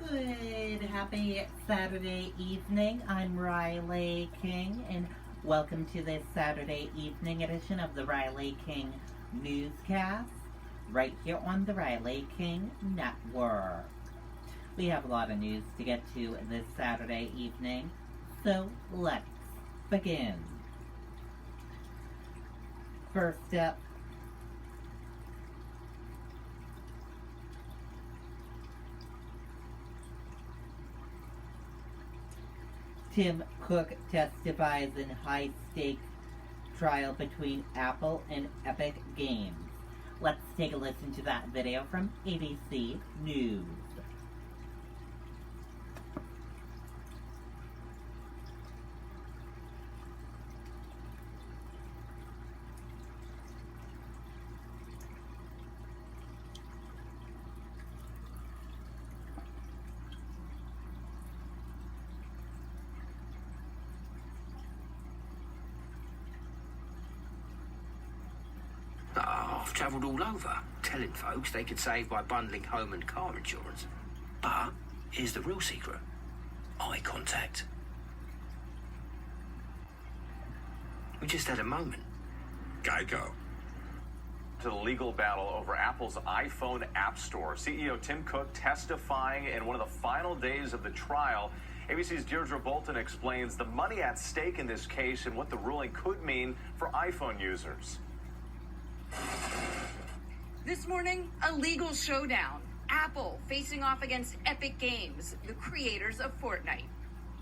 Good, happy Saturday evening. I'm Riley King, and welcome to this Saturday evening edition of the Riley King Newscast, right here on the Riley King Network. We have a lot of news to get to this Saturday evening, so let's begin. First up, Tim Cook testifies in high-stakes trial between Apple and Epic Games. Let's take a listen to that video from ABC News. I've travelled all over, telling folks they could save by bundling home and car insurance. But here's the real secret. Eye contact. We just had a moment. Geico. To the legal battle over Apple's iPhone App Store. CEO Tim Cook testifying in one of the final days of the trial. ABC's Deirdre Bolton explains the money at stake in this case and what the ruling could mean for iPhone users. This morning, a legal showdown. Apple facing off against Epic Games, the creators of Fortnite.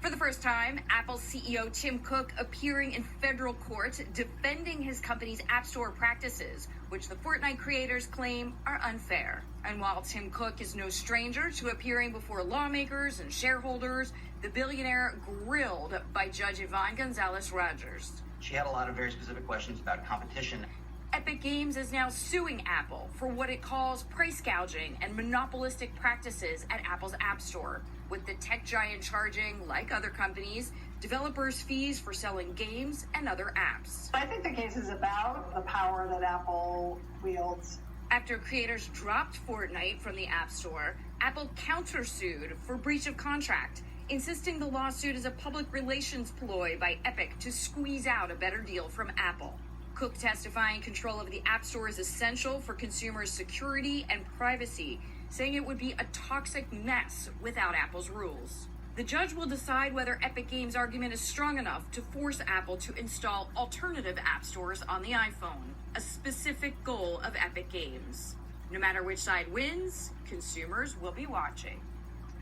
For the first time, Apple CEO Tim Cook appearing in federal court defending his company's App Store practices, which the Fortnite creators claim are unfair. And while Tim Cook is no stranger to appearing before lawmakers and shareholders, the billionaire grilled by Judge Yvonne Gonzalez-Rogers. She had a lot of very specific questions about competition. Epic Games is now suing Apple for what it calls price gouging and monopolistic practices at Apple's App Store, with the tech giant charging, like other companies, developers fees for selling games and other apps. I think the case is about the power that Apple wields. After creators dropped Fortnite from the App Store, Apple countersued for breach of contract, insisting the lawsuit is a public relations ploy by Epic to squeeze out a better deal from Apple. Cook testifying control of the App Store is essential for consumers' security and privacy, saying it would be a toxic mess without Apple's rules. The judge will decide whether Epic Games' argument is strong enough to force Apple to install alternative app stores on the iPhone, a specific goal of Epic Games. No matter which side wins, consumers will be watching.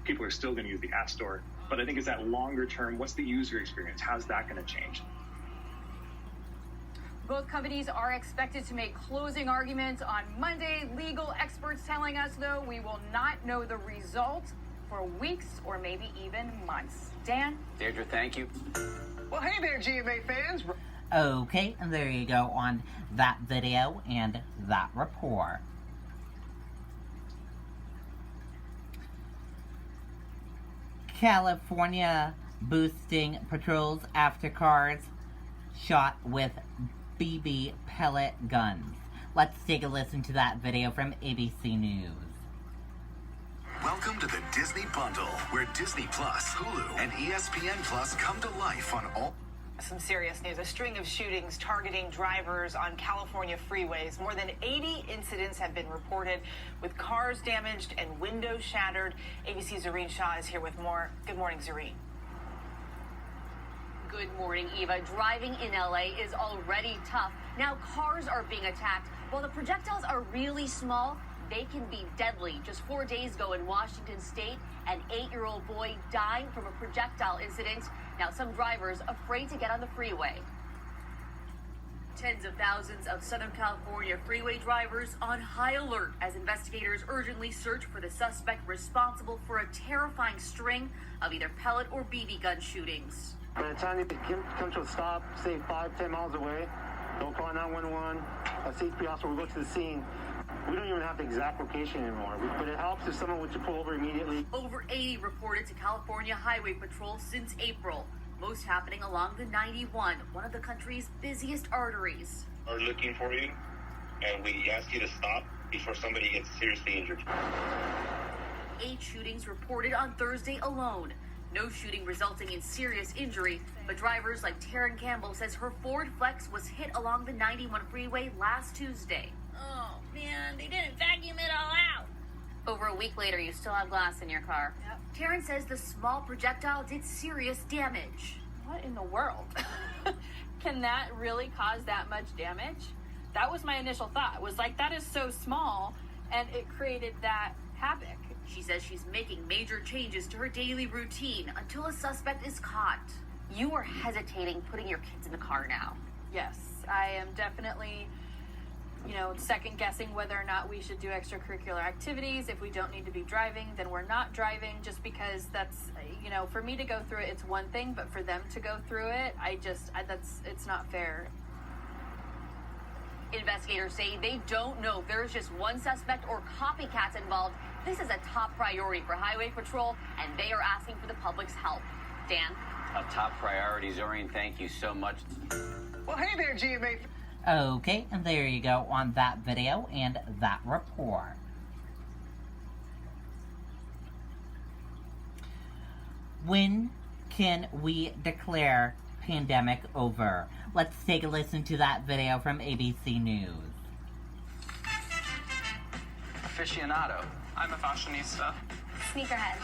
People are still going to use the App Store, but I think it's that longer term, what's the user experience? How's that going to change? Both companies are expected to make closing arguments on Monday. Legal experts telling us, though, we will not know the result for weeks or maybe even months. Dan? Deirdre, thank you. Well, hey there, GMA fans. Okay, and there you go on that video and that report. California boosting patrols after cars shot with BB pellet guns. Let's take a listen to that video from ABC News. Welcome to the Disney Bundle, where Disney Plus, Hulu, and ESPN Plus come to life on all... Some serious news. A string of shootings targeting drivers on California freeways. More than 80 incidents have been reported, with cars damaged and windows shattered. ABC's Zareen Shah is here with more. Good morning, Zareen. Good morning, Eva. Driving in LA is already tough. Now cars are being attacked. While the projectiles are really small, they can be deadly. Just 4 days ago in Washington State, an 8-year-old boy died from a projectile incident. Now some drivers afraid to get on the freeway. Tens of thousands of Southern California freeway drivers on high alert as investigators urgently search for the suspect responsible for a terrifying string of either pellet or BB gun shootings. By the time they come to a stop, say 5-10 miles away, they'll call 911. A safety officer will go to the scene. We don't even have the exact location anymore, but it helps if someone would pull over immediately. Over 80 reported to California Highway Patrol since April, most happening along the 91, one of the country's busiest arteries. We're looking for you, and we ask you to stop before somebody gets seriously injured. 8 shootings reported on Thursday alone. No shooting resulting in serious injury, but drivers like Taryn Campbell says her Ford Flex was hit along the 91 freeway last Tuesday. Oh, man, they didn't vacuum it all out. Over a week later, you still have glass in your car. Yep. Taryn says the small projectile did serious damage. What in the world? Can that really cause that much damage? That was my initial thought, was like, that is so small, and it created that havoc. She says she's making major changes to her daily routine until a suspect is caught. You are hesitating putting your kids in the car now. Yes, I am definitely, second guessing whether or not we should do extracurricular activities. If we don't need to be driving, then we're not driving, just because that's, for me to go through it, it's one thing, but for them to go through it, it's not fair. Investigators say they don't know if there's just one suspect or copycats involved. This is a top priority for Highway Patrol, and they are asking for the public's help. Dan? A top priority, Zorian. Thank you so much. Well, hey there, GMA. Okay, and there you go on that video and that report. When can we declare pandemic over? Let's take a listen to that video from ABC News. Aficionado. I'm a fashionista. Sneakerhead.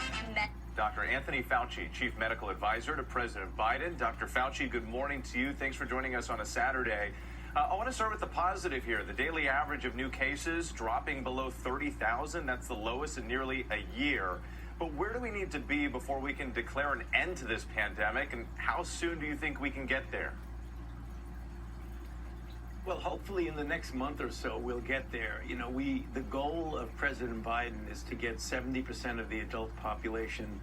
Dr. Anthony Fauci, Chief Medical Advisor to President Biden. Dr. Fauci, good morning to you. Thanks for joining us on a Saturday. I want to start with the positive here. The daily average of new cases dropping below 30,000. That's the lowest in nearly a year. But where do we need to be before we can declare an end to this pandemic? And how soon do you think we can get there? Well, hopefully in the next month or so, we'll get there. The goal of President Biden is to get 70% of the adult population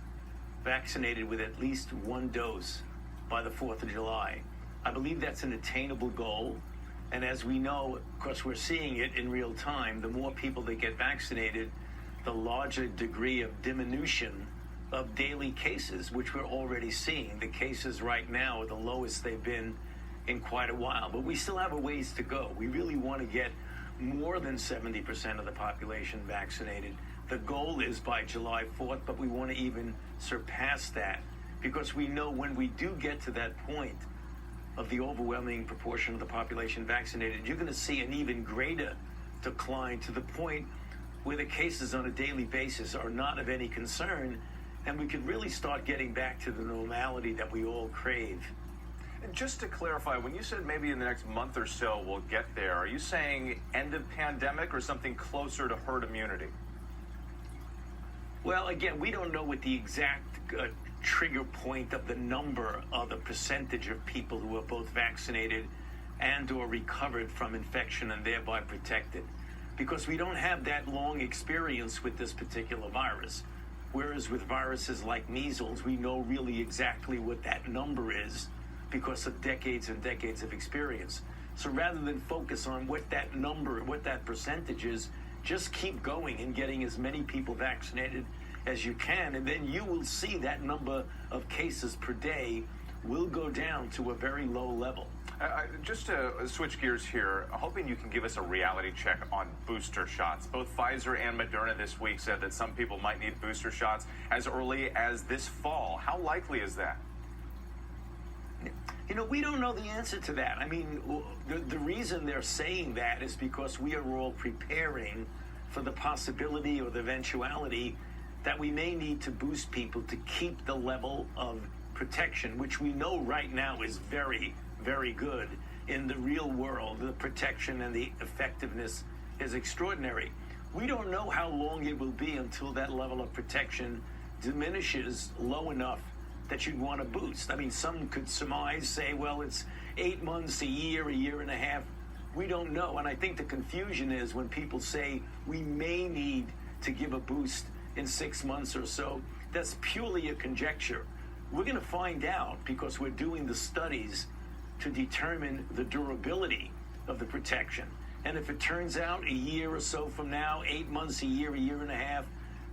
vaccinated with at least one dose by the 4th of July. I believe that's an attainable goal. And as we know, of course, we're seeing it in real time. The more people that get vaccinated, the larger degree of diminution of daily cases, which we're already seeing. The cases right now are the lowest they've been in quite a while, but we still have a ways to go. We really want to get more than 70% of the population vaccinated. The goal is by July 4th, but we want to even surpass that, because we know when we do get to that point of the overwhelming proportion of the population vaccinated, you're going to see an even greater decline, to the point where the cases on a daily basis are not of any concern, and we could really start getting back to the normality that we all crave. And just to clarify, when you said maybe in the next month or so we'll get there, are you saying end of pandemic or something closer to herd immunity? Well, again, we don't know what the exact trigger point of the number or the percentage of people who are both vaccinated and or recovered from infection and thereby protected, because we don't have that long experience with this particular virus. Whereas with viruses like measles, we know really exactly what that number is because of decades and decades of experience. So rather than focus on what that number, what that percentage is, just keep going and getting as many people vaccinated as you can, and then you will see that number of cases per day will go down to a very low level. Just to switch gears here, hoping you can give us a reality check on booster shots. Both Pfizer and Moderna this week said that some people might need booster shots as early as this fall. How likely is that? We don't know the answer to that. I mean, the reason they're saying that is because we are all preparing for the possibility or the eventuality that we may need to boost people to keep the level of protection, which we know right now is very, very good. In the real world, the protection and the effectiveness is extraordinary. We don't know how long it will be until that level of protection diminishes low enough that you'd want to boost. I mean, some could surmise, say, well, it's 8 months, a year and a half. We don't know. And I think the confusion is when people say we may need to give a boost in 6 months or so, that's purely a conjecture. We're going to find out because we're doing the studies to determine the durability of the protection. And if it turns out a year or so from now, 8 months, a year and a half,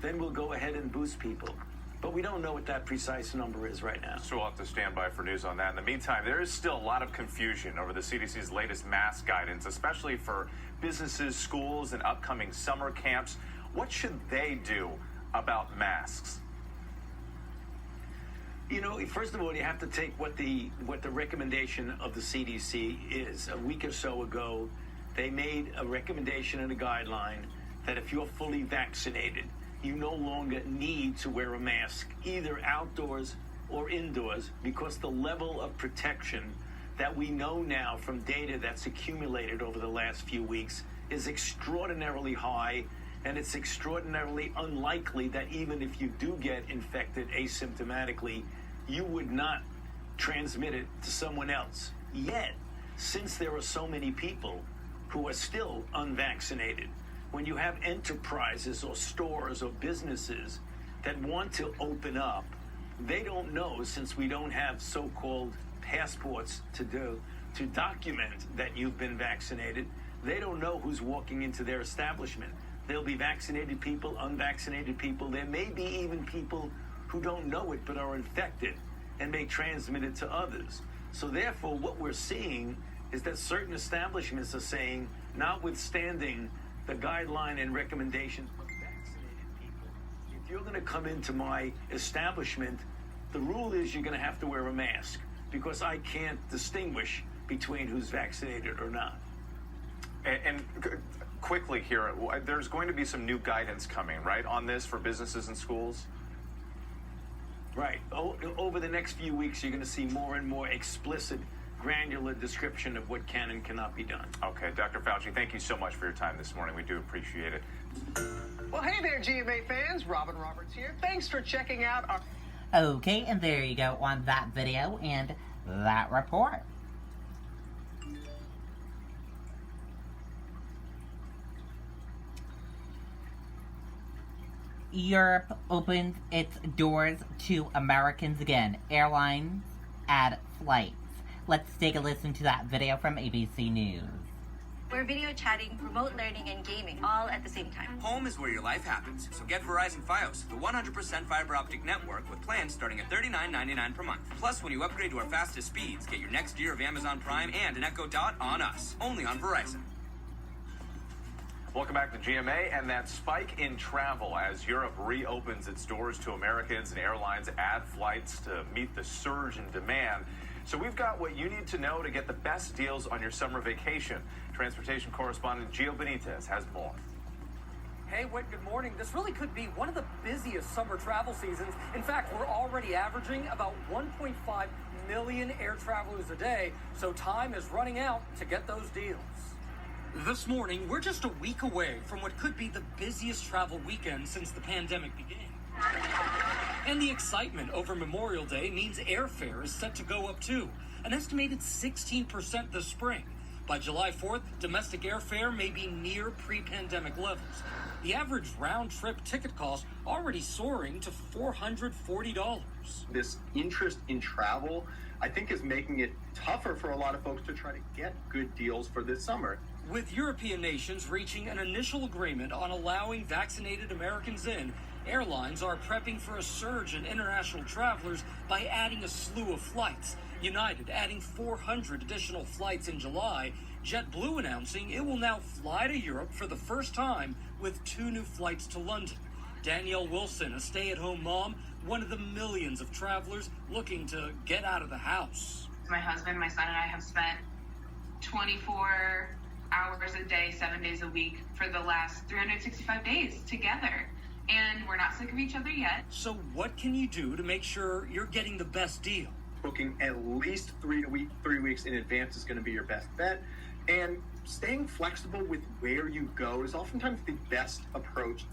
then we'll go ahead and boost people. But we don't know what that precise number is right now. So we'll have to stand by for news on that. In the meantime, there is still a lot of confusion over the CDC's latest mask guidance, especially for businesses, schools, and upcoming summer camps. What should they do about masks? You know, first of all, you have to take what the recommendation of the CDC is. A week or so ago, they made a recommendation and a guideline that if you're fully vaccinated, you no longer need to wear a mask, either outdoors or indoors, because the level of protection that we know now from data that's accumulated over the last few weeks is extraordinarily high, and it's extraordinarily unlikely that even if you do get infected asymptomatically, you would not transmit it to someone else. Yet, since there are so many people who are still unvaccinated, when you have enterprises or stores or businesses that want to open up, they don't know, since we don't have so-called passports to document that you've been vaccinated, they don't know who's walking into their establishment. There'll be vaccinated people, unvaccinated people. There may be even people who don't know it but are infected and may transmit it to others. So therefore, what we're seeing is that certain establishments are saying, notwithstanding the guideline and recommendation for vaccinated people, if you're going to come into my establishment, the rule is you're going to have to wear a mask, because I can't distinguish between who's vaccinated or not. And quickly here, there's going to be some new guidance coming, right, on this for businesses and schools? Right. Over the next few weeks, you're going to see more and more explicit, granular description of what can and cannot be done. Okay, Dr. Fauci, thank you so much for your time this morning. We do appreciate it. Well, hey there, GMA fans. Robin Roberts here. Thanks for checking out our... Okay, and there you go on that video and that report. Europe opens its doors to Americans again. Airlines add flights. Let's take a listen to that video from ABC News. We're video chatting, remote learning, and gaming all at the same time. Home is where your life happens, so get Verizon Fios, the 100% fiber optic network with plans starting at $39.99 per month. Plus, when you upgrade to our fastest speeds, get your next year of Amazon Prime and an Echo Dot on us, only on Verizon. Welcome back to GMA. And that spike in travel as Europe reopens its doors to Americans and airlines add flights to meet the surge in demand. So we've got what you need to know to get the best deals on your summer vacation. Transportation correspondent Gio Benitez has more. Hey, Whit, good morning. This really could be one of the busiest summer travel seasons. In fact, we're already averaging about 1.5 million air travelers a day, so time is running out to get those deals. This morning, we're just a week away from what could be the busiest travel weekend since the pandemic began. And the excitement over Memorial Day means airfare is set to go up too, an estimated 16% this spring. By July 4th, domestic airfare may be near pre-pandemic levels. The average round-trip ticket cost already soaring to $440. This interest in travel, I think, is making it tougher for a lot of folks to try to get good deals for this summer. With European nations reaching an initial agreement on allowing vaccinated Americans in, airlines are prepping for a surge in international travelers by adding a slew of flights. United adding 400 additional flights in July. JetBlue announcing it will now fly to Europe for the first time with 2 new flights to London. Danielle Wilson, a stay-at-home mom, one of the millions of travelers looking to get out of the house. My husband, my son, and I have spent 24 hours a day, 7 days a week for the last 365 days together. And we're not sick of each other yet. So what can you do to make sure you're getting the best deal? Booking at least 3 weeks in advance is going to be your best bet. And staying flexible with where you go is oftentimes the best approach.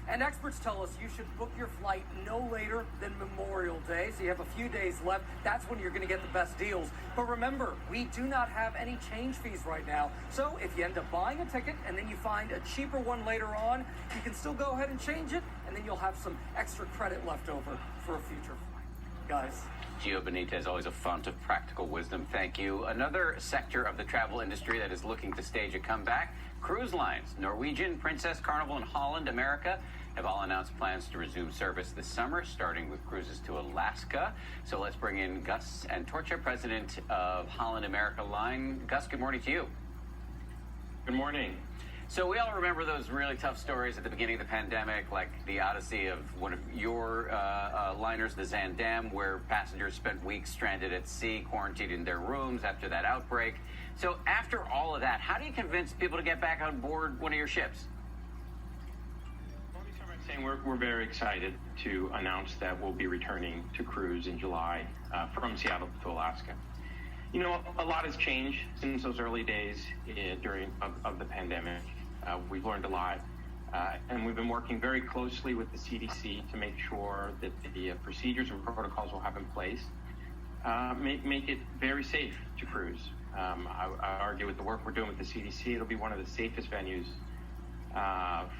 And experts tell us you should book your flight no later than Memorial Day, so you have a few days left. That's when you're going to get the best deals. But remember, we do not have any change fees right now. So if you end up buying a ticket and then you find a cheaper one later on, you can still go ahead and change it, and then you'll have some extra credit left over for a future flight. Guys. Gio Benitez, always a font of practical wisdom. Thank you. Another sector of the travel industry that is looking to stage a comeback, cruise lines. Norwegian, Princess, Carnival, and Holland America have all announced plans to resume service this summer, starting with cruises to Alaska. So let's bring in Gus Antorcha, president of Holland America Line. Gus, good morning to you. Good morning. So we all remember those really tough stories at the beginning of the pandemic, like the odyssey of one of your liners, the Zandam, where passengers spent weeks stranded at sea, quarantined in their rooms after that outbreak. So after all of that, how do you convince people to get back on board one of your ships? We're very excited to announce that we'll be returning to cruise in July from Seattle to Alaska. You know, a lot has changed since those early days of the pandemic. We've learned a lot, and we've been working very closely with the CDC to make sure that the procedures and protocols we'll have in place make it very safe to cruise. I argue with the work we're doing with the CDC, it'll be one of the safest venues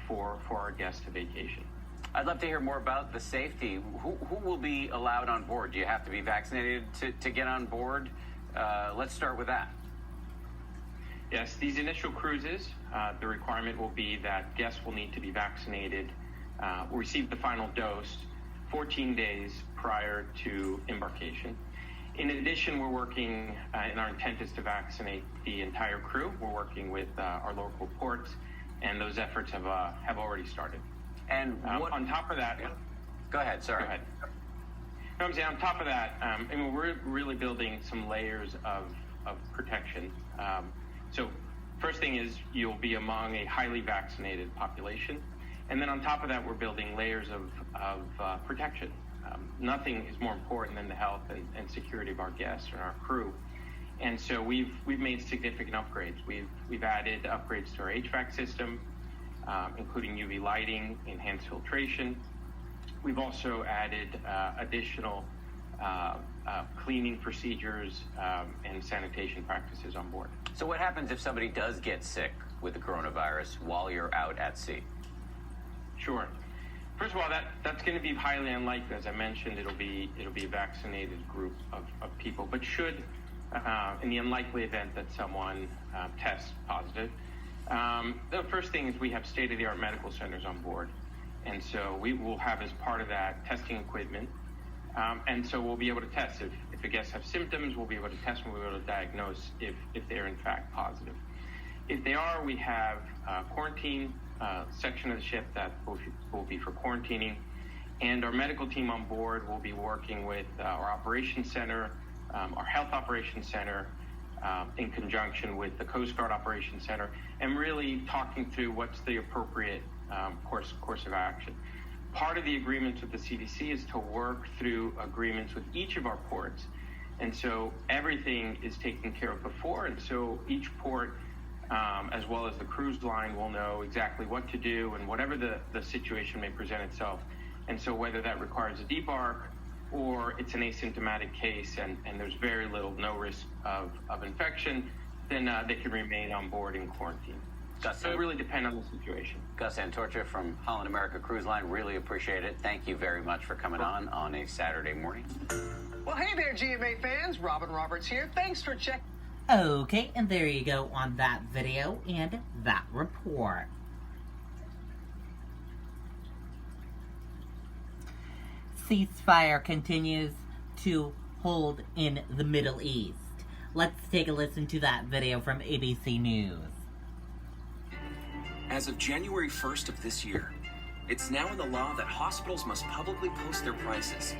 for our guests to vacation. I'd love to hear more about the safety. Who will be allowed on board? Do you have to be vaccinated to get on board? Let's start with that. Yes, these initial cruises, the requirement will be that guests will need to be vaccinated, receive the final dose 14 days prior to embarkation. In addition, we're working, and our intent is to vaccinate the entire crew. We're working with our local ports, and those efforts have already started. And on top of that, go ahead. Sorry. Go ahead. No, I'm saying on top of that, we're really building some layers of protection. So first thing is you'll be among a highly vaccinated population. And then on top of that, we're building layers of protection. Nothing is more important than the health and security of our guests and our crew. And so we've made significant upgrades. We've added upgrades to our HVAC system, including UV lighting, enhanced filtration. We've also added additional cleaning procedures and sanitation practices on board. So what happens if somebody does get sick with the coronavirus while you're out at sea? Sure. First of all, that's going to be highly unlikely. As I mentioned, it'll be a vaccinated group of people. But should, in the unlikely event that someone tests positive, the first thing is we have state-of-the-art medical centers on board. And so we will have as part of that testing equipment. And so we'll be able to test. If the guests have symptoms, we'll be able to test and we'll be able to diagnose if they're in fact positive. If they are, we have a quarantine section of the ship that will be for quarantining. And our medical team on board will be working with our operations center, our health operations center, in conjunction with the Coast Guard Operations Center, and really talking through what's the appropriate course of action. Part of the agreements with the CDC is to work through agreements with each of our ports. And so everything is taken care of before. And so each port, as well as the cruise line, will know exactly what to do and whatever the situation may present itself. And so whether that requires a debark or it's an asymptomatic case and there's very little, no risk of infection, then they can remain on board in quarantine. So it really depends on the situation. Gus Antorcha from Holland America Cruise Line, really appreciate it. Thank you very much for coming on a Saturday morning. Well, hey there, GMA fans. Robin Roberts here. Thanks for checking. Okay, and there you go on that video and that report. Ceasefire continues to hold in the Middle East. Let's take a listen to that video from ABC News. As of January 1st of this year, it's now in the law that hospitals must publicly post their prices.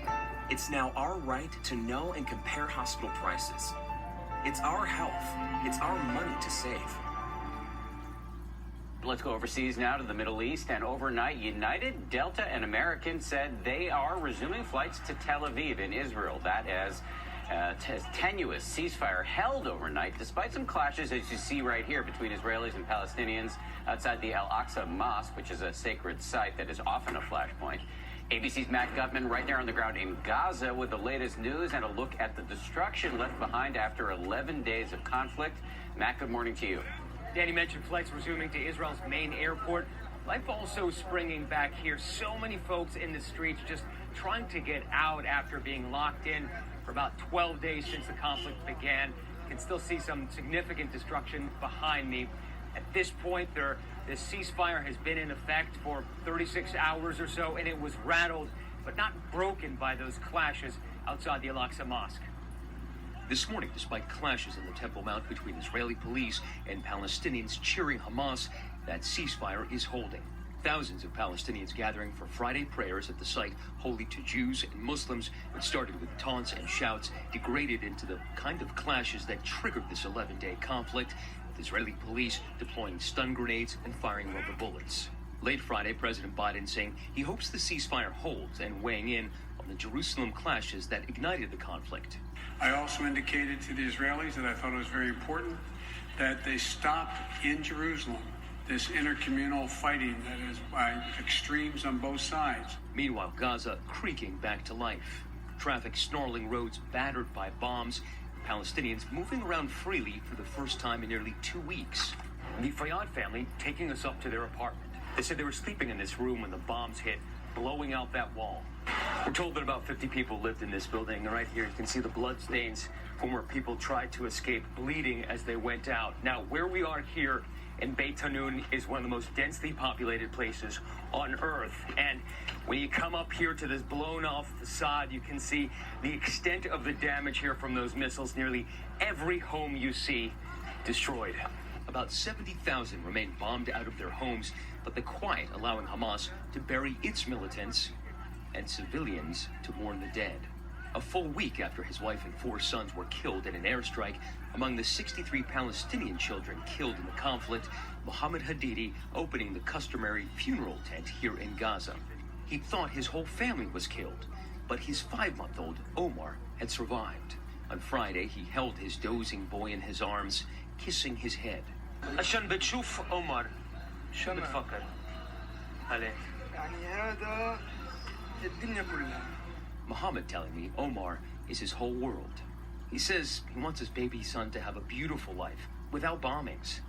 It's now our right to know and compare hospital prices. It's our health. It's our money to save. Let's go overseas now to the Middle East. And overnight, United, Delta, and American said they are resuming flights to Tel Aviv in Israel. That as tenuous ceasefire held overnight, despite some clashes, as you see right here, between Israelis and Palestinians outside the Al-Aqsa Mosque, which is a sacred site that is often a flashpoint. ABC's Matt Gutman right there on the ground in Gaza with the latest news and a look at the destruction left behind after 11 days of conflict. Matt, good morning to you. Danny mentioned flights resuming to Israel's main airport. Life also springing back here. So many folks in the streets just trying to get out after being locked in for about 12 days since the conflict began. You can still see some significant destruction behind me. At this point, the ceasefire has been in effect for 36 hours or so, and it was rattled, but not broken by those clashes outside the Al-Aqsa Mosque. This morning, despite clashes in the Temple Mount between Israeli police and Palestinians cheering Hamas, that ceasefire is holding. Thousands of Palestinians gathering for Friday prayers at the site holy to Jews and Muslims. It started with taunts and shouts, degraded into the kind of clashes that triggered this 11-day conflict, with Israeli police deploying stun grenades and firing rubber bullets. Late Friday, President Biden saying he hopes the ceasefire holds and weighing in on the Jerusalem clashes that ignited the conflict. I also indicated to the Israelis that I thought it was very important that they stop in Jerusalem this intercommunal fighting that is by extremes on both sides. Meanwhile, Gaza creaking back to life. Traffic snarling roads battered by bombs. Palestinians moving around freely for the first time in nearly 2 weeks. The Fayyad family taking us up to their apartment. They said they were sleeping in this room when the bombs hit, blowing out that wall. We're told that about 50 people lived in this building. And right here, you can see the blood stains from where people tried to escape, bleeding as they went out. Now, where we are here in Beit Hanun is one of the most densely populated places on Earth. And when you come up here to this blown-off facade, you can see the extent of the damage here from those missiles. Nearly every home you see destroyed. About 70,000 remain bombed out of their homes, but the quiet allowing Hamas to bury its militants and civilians to mourn the dead. A full week after his wife and 4 sons were killed in an airstrike, among the 63 Palestinian children killed in the conflict, Mohammed Hadidi opening the customary funeral tent here in Gaza. He thought his whole family was killed, but his 5-month-old Omar had survived. On Friday, he held his dozing boy in his arms, kissing his head. عشان بتشوف عمر شو بتفكر عليه يعني هذا الدنيا كلها. Mohammed telling me Omar is his whole world. He says he wants his baby son to have a beautiful life without bombings.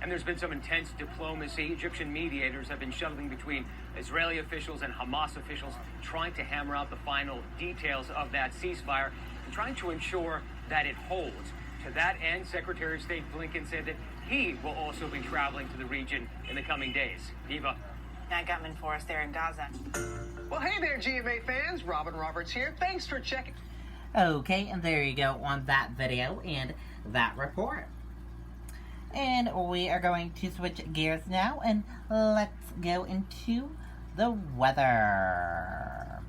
And there's been some intense diplomacy. Egyptian mediators have been shuttling between Israeli officials and Hamas officials, trying to hammer out the final details of that ceasefire and trying to ensure that it holds. To that end, Secretary of State Blinken said that he will also be traveling to the region in the coming days. Eva. Matt Gutman for us there in Gaza. Well, hey there, GMA fans. Robin Roberts here. Thanks for checking. Okay, and there you go on that video and that report. And we are going to switch gears now, and let's go into the weather.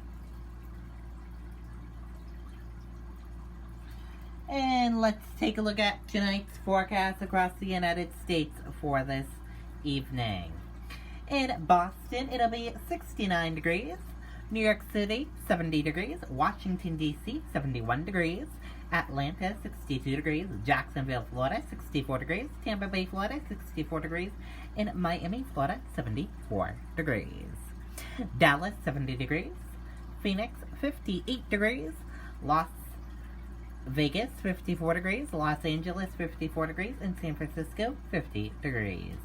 And let's take a look at tonight's forecast across the United States for this evening. In Boston, it'll be 69 degrees. New York City, 70 degrees. Washington, D.C., 71 degrees. Atlanta, 62 degrees. Jacksonville, Florida, 64 degrees. Tampa Bay, Florida, 64 degrees. And Miami, Florida, 74 degrees. Dallas, 70 degrees. Phoenix, 58 degrees. Las Vegas, 54 degrees. Los Angeles, 54 degrees. And San Francisco, 50 degrees.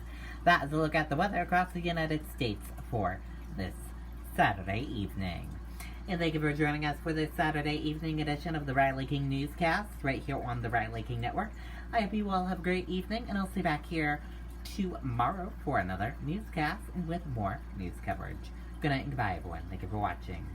That is a look at the weather across the United States for this Saturday evening. And thank you for joining us for this Saturday evening edition of the Riley King Newscast right here on the Riley King Network. I hope you all have a great evening, and I'll see you back here tomorrow for another newscast and with more news coverage. Good night and goodbye, everyone. Thank you for watching.